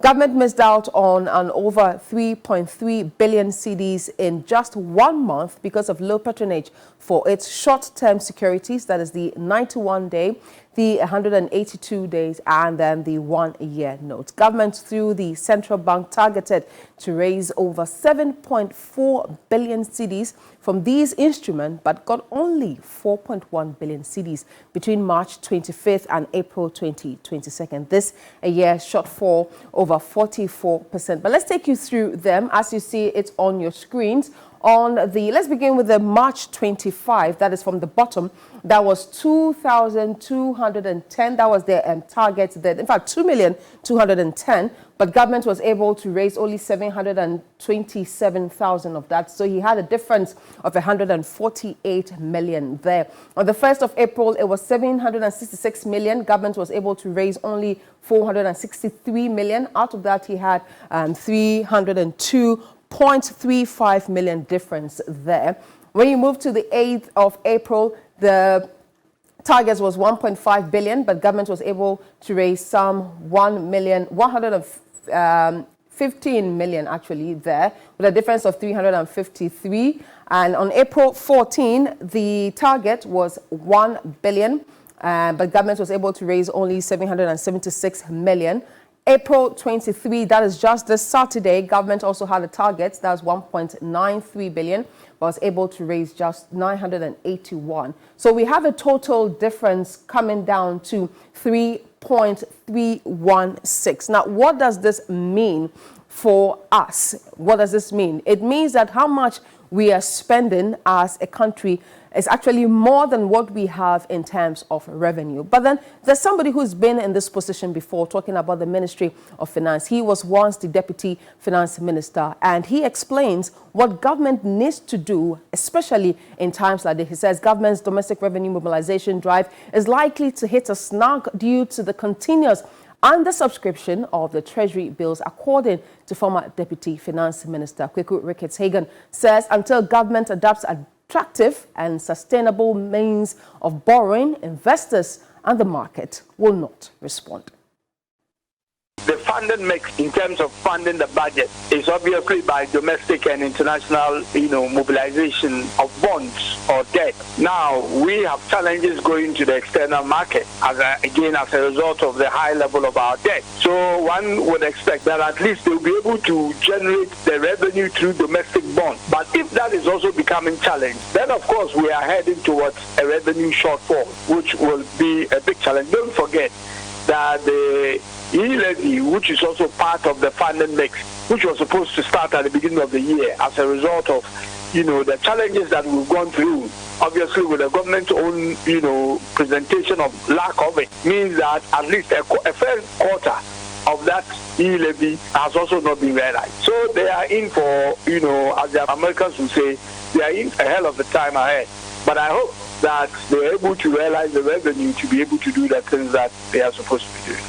Government missed out on an over 3.3 billion cedis in just 1 month because of low patronage for its short-term securities, that is the 91-day, the 182 days, and then the 1-year notes. Government, through the central bank, targeted to raise over 7.4 billion cedis from these instruments, but got only 4.1 billion cedis between March 25th and April 2022. This a year shortfall over 44%. But let's take you through them. As you see, it's on your screens. Let's begin with the March 25, that is from the bottom. That was 2,210. That was their target. In fact, 2,210,000. But government was able to raise only 727,000 of that. So he had a difference of 148 million there. On the 1st of April, it was 766 million. Government was able to raise only 463 million. Out of that, he had 302.35 million difference there. When you move to the 8th of April, the target was 1.5 billion, but government was able to raise some 1,115 million actually there, with a difference of 353. And on April 14, the target was 1 billion, but government was able to raise only 776 million. April 23, that is just this Saturday, government also had a target, that was 1.93 billion, but was able to raise just 981. So we have a total difference coming down to 3.316. Now, what does this mean for us? What does this mean? It means that how much we are spending as a country is actually more than what we have in terms of revenue. But then there's somebody who's been in this position before, talking about the Ministry of Finance. He was once the Deputy Finance Minister, and he explains what government needs to do, especially in times like this. He says government's domestic revenue mobilization drive is likely to hit a snag due to the continuous under-subscription of the Treasury bills, according to former Deputy Finance Minister Kweku Ricketts-Hagan. Says until government adopts attractive and sustainable means of borrowing, investors and the market will not respond. The funding mix in terms of funding the budget is obviously by domestic and international, mobilization of bonds or debt. Now, we have challenges going to the external market as a result of the high level of our debt. So one would expect that at least they'll be able to generate the revenue through domestic bonds. But if that is also becoming challenged, then of course we are heading towards a revenue shortfall, which will be a big challenge. Don't forget that the e-levy, which is also part of the funding mix, which was supposed to start at the beginning of the year as a result of, the challenges that we've gone through, obviously with the government's own, presentation of lack of it, means that at least a first quarter of that e-levy has also not been realized. So they are in for, as the Americans would say, they are in a hell of a time ahead. But I hope that they're able to realize the revenue to be able to do the things that they are supposed to be doing.